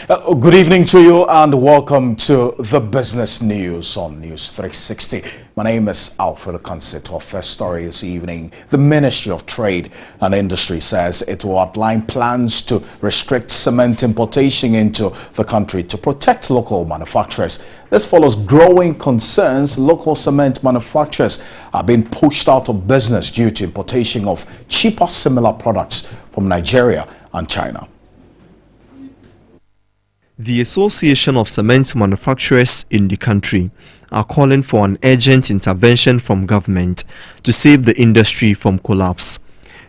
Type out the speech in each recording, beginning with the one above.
Good evening to you and welcome to the business news on News 360. My name is Alfred Consit. Our first story this evening. The Ministry of Trade and Industry says it will outline plans to restrict cement importation into the country to protect local manufacturers. This follows growing concerns local cement manufacturers are being pushed out of business due to importation of cheaper similar products from Nigeria and China. The Association of Cement Manufacturers in the country are calling for an urgent intervention from government to save the industry from collapse.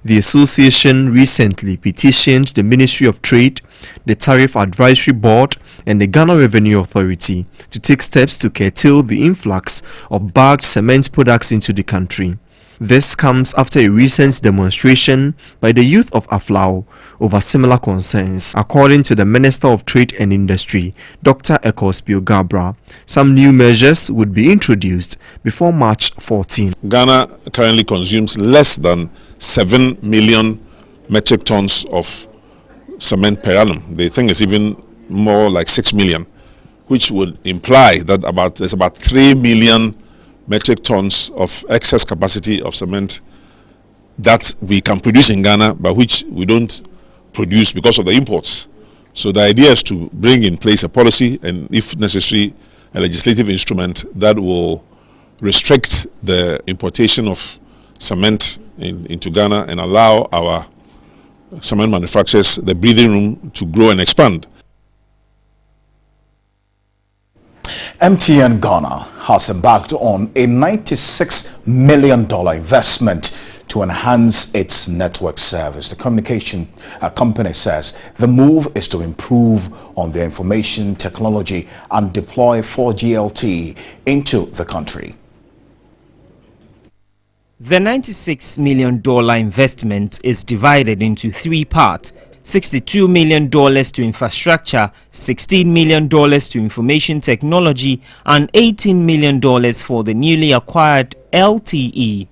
The association recently petitioned the Ministry of Trade, the Tariff Advisory Board and the Ghana Revenue Authority to take steps to curtail the influx of bagged cement products into the country. This comes after a recent demonstration by the youth of Aflao over similar concerns. According to the Minister of Trade and Industry, Dr. Ekosbio Gabra, some new measures would be introduced before March 14. Ghana currently consumes less than 7 million metric tons of cement per annum. They think it's even more like 6 million, which would imply that there's about 3 million metric tons of excess capacity of cement that we can produce in Ghana, but which we don't produce because of the imports. So the idea is to bring in place a policy and, if necessary, a legislative instrument that will restrict the importation of cement into Ghana and allow our cement manufacturers the breathing room to grow and expand. MTN Ghana has embarked on a $96 million investment to enhance its network service. The communication company says the move is to improve on their information technology and deploy 4G LTE into the country. The $96 million investment is divided into three parts: $62 million to infrastructure, $16 million to information technology, and $18 million for the newly acquired LTE.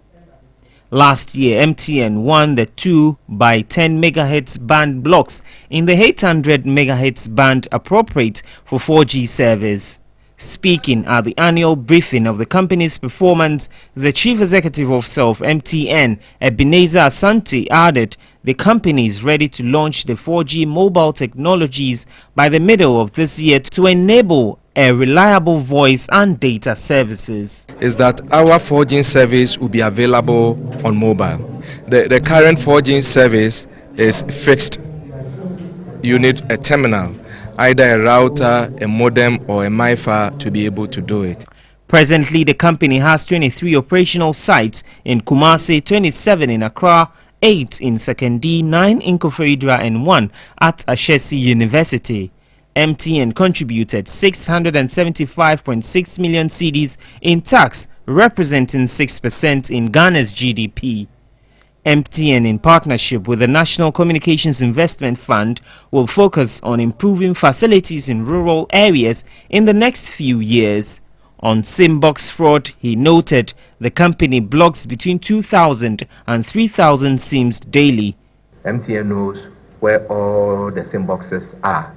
Last year, MTN won the 2 by 10 MHz band blocks in the 800 MHz band appropriate for 4G service. Speaking at the annual briefing of the company's performance, the Chief Executive Officer of MTN, Ebenezer Asante, added the company is ready to launch the 4G mobile technologies by the middle of this year to enable a reliable voice and data services. Is that our 4G service will be available on mobile. The current 4G service is fixed. You need a terminal, either a router, a modem or a MiFi to be able to do it. Presently, the company has 23 operational sites in Kumasi, 27 in Accra, 8 in Sekondi, 9 in Koforidua and 1 at Ashesi University. MTN contributed 675.6 million cedis in tax, representing 6% in Ghana's GDP. MTN, in partnership with the National Communications Investment Fund, will focus on improving facilities in rural areas in the next few years. On SIM-box fraud, he noted the company blocks between 2,000 and 3,000 SIMs daily. MTN knows where all the SIM-boxes are.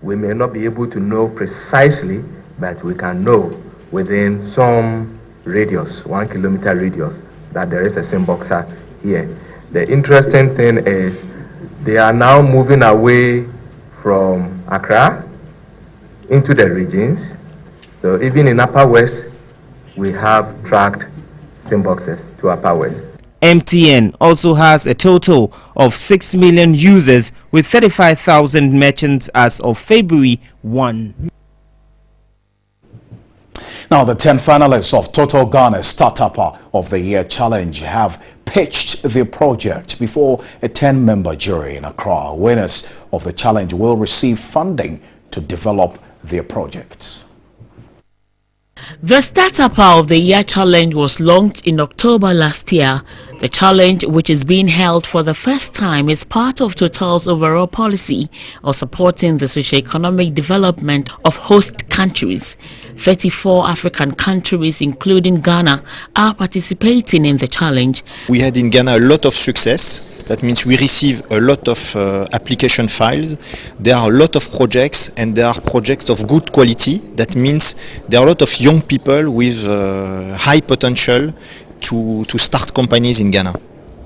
We may not be able to know precisely, but we can know within some radius, 1 kilometer radius, that there is a SIM-boxer here. The interesting thing is they are now moving away from Accra into the regions. So even in Upper West, we have tracked SIM-boxes to Upper West. MTN also has a total of 6 million users with 35,000 merchants as of February 1. Now, the 10 finalists of Total Ghana's Startup of the Year Challenge have pitched their project before a 10-member jury in Accra. Winners of the challenge will receive funding to develop their projects. The Startup of the Year Challenge was launched in October last year The challenge, which is being held for the first time, is part of Total's overall policy of supporting the socio-economic development of host countries. 34 African countries, including Ghana, are participating in the challenge. We had in Ghana a lot of success. That means we receive a lot of application files. There are a lot of projects, and there are projects of good quality. That means there are a lot of young people with high potential to start companies in Ghana.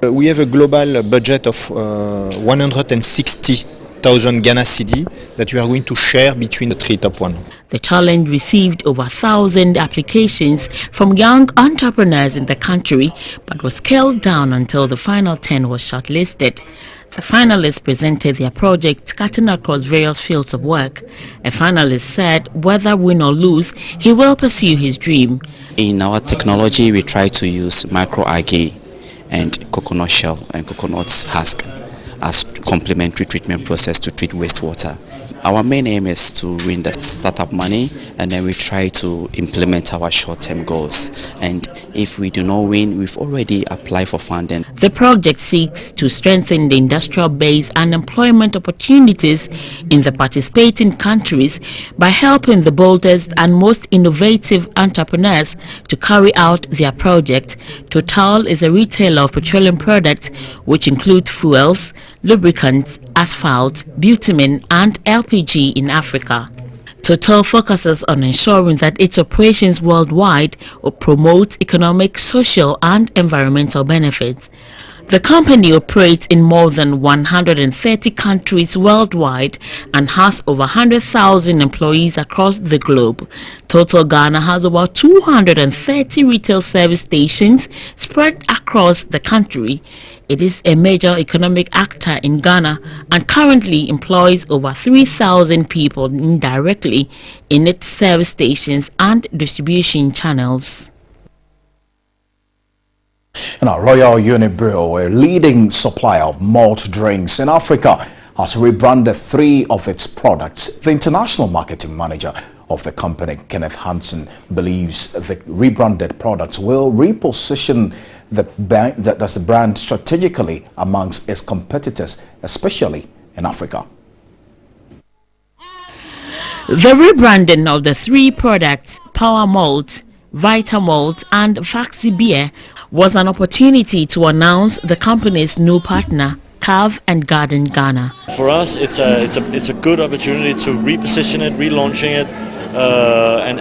We have a global budget of 160,000 Ghana cedi that we are going to share between the three top ones. The challenge received over 1,000 applications from young entrepreneurs in the country, but was scaled down until the final 10 was shortlisted. The finalists presented their project cutting across various fields of work. A finalist said whether win or lose, he will pursue his dream. In our technology, we try to use microalgae and coconut shell and coconut husk as complementary treatment process to treat wastewater. Our main aim is to win the startup money, and then we try to implement our short-term goals. And if we do not win, we've already applied for funding. The project seeks to strengthen the industrial base and employment opportunities in the participating countries by helping the boldest and most innovative entrepreneurs to carry out their project. Total is a retailer of petroleum products, which include fuels, lubricants, asphalt, bitumen and LPG in Africa. Total focuses on ensuring that its operations worldwide will promote economic, social and environmental benefits. The company operates in more than 130 countries worldwide and has over 100,000 employees across the globe. Total Ghana has about 230 retail service stations spread across the country. It is a major economic actor in Ghana and currently employs over 3,000 people indirectly in its service stations and distribution channels. Now, Royal Unibroue, a leading supplier of malt drinks in Africa, has rebranded 3 of its products. The international marketing manager of the company, Kenneth Hansen, believes the rebranded products will reposition the brand strategically amongst its competitors, especially in Africa. The rebranding of the 3 products, Power Malt, Vita Malt and Faxi Beer, was an opportunity to announce the company's new partner, Carve and Garden Ghana. For us, it's a good opportunity to reposition it, relaunching it, and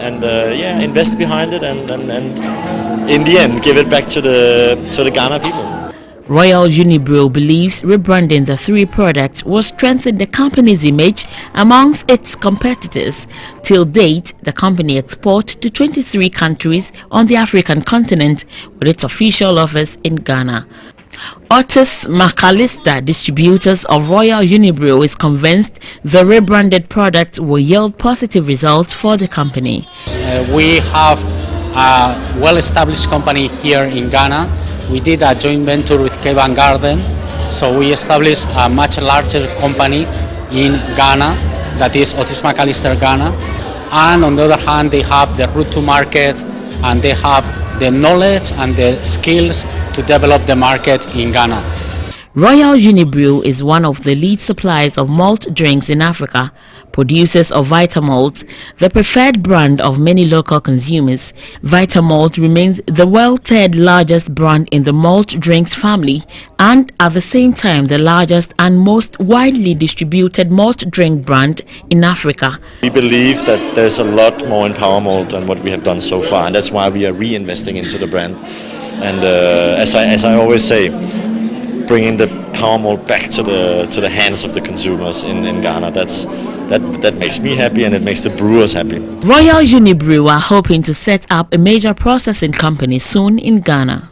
invest behind it, and in the end give it back to the Ghana people. Royal Unibroue believes rebranding the 3 products will strengthen the company's image amongst its competitors. Till date, the company exports to 23 countries on the African continent with its official office in Ghana. Otis McAllister, distributors of Royal Unibroue, is convinced the rebranded product will yield positive results for the company. We have a well-established company here in Ghana. We did a joint venture with Cave and Garden, so we established a much larger company in Ghana, that is Otis McAllister Ghana. And on the other hand, they have the route to market, and they have the knowledge and the skills to develop the market in Ghana. Royal Unibroue is one of the lead suppliers of malt drinks in Africa. Producers of Vita Malt, the preferred brand of many local consumers. Vita Malt remains the world's 3rd largest brand in the malt drinks family and at the same time the largest and most widely distributed malt drink brand in Africa. We believe that there's a lot more in Power Malt than what we have done so far, and that's why we are reinvesting into the brand. And as I always say, bringing the Power Malt back to the hands of the consumers in Ghana, that makes me happy, and it makes the brewers happy. Royal Unibroue are hoping to set up a major processing company soon in Ghana.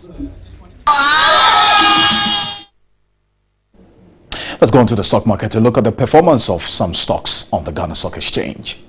Let's go into the stock market to look at the performance of some stocks on the Ghana Stock Exchange.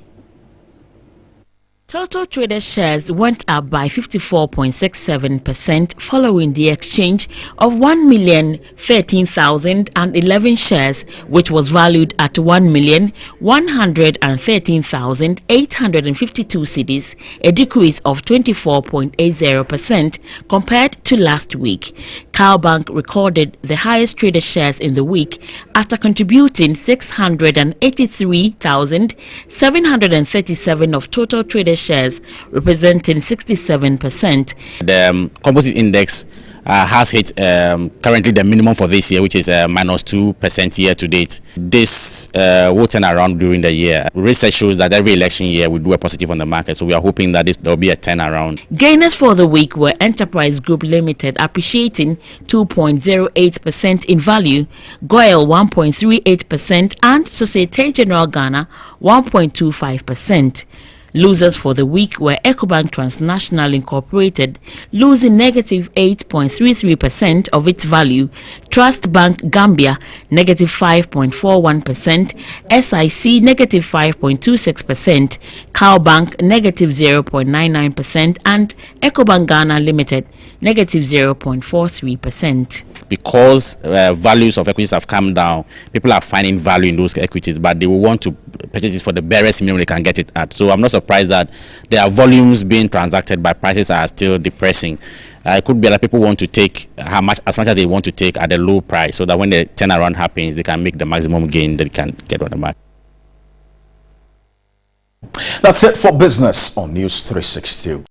Total Trader shares went up by 54.67% following the exchange of 1,013,011 shares, which was valued at 1,113,852 cedis, a decrease of 24.80% compared to last week. Cowbank recorded the highest trader shares in the week after contributing 683,737 of total trader shares, representing 67%. The composite index has hit currently the minimum for this year, which is -2% year to date. This will turn around during the year. Research shows that every election year we do a positive on the market, so we are hoping that there will be a turnaround. Gainers for the week were Enterprise Group Limited appreciating 2.08% in value, Goil 1.38%, and Societe Generale Ghana 1.25%. Losers for the week were Ecobank Transnational Incorporated, losing -8.33% of its value, Trust Bank Gambia -5.41%, SIC -5.26%, Cowbank -0.99%, and Ecobank Ghana Limited -0.43%. Because values of equities have come down, people are finding value in those equities, but they will want to purchase it for the barest minimum they can get it at. So I'm not surprised that there are volumes being transacted, but prices are still depressing. It could be that people want to take as much as they want to take at a low price, so that when the turnaround happens, they can make the maximum gain that they can get on the market. That's it for business on News 360.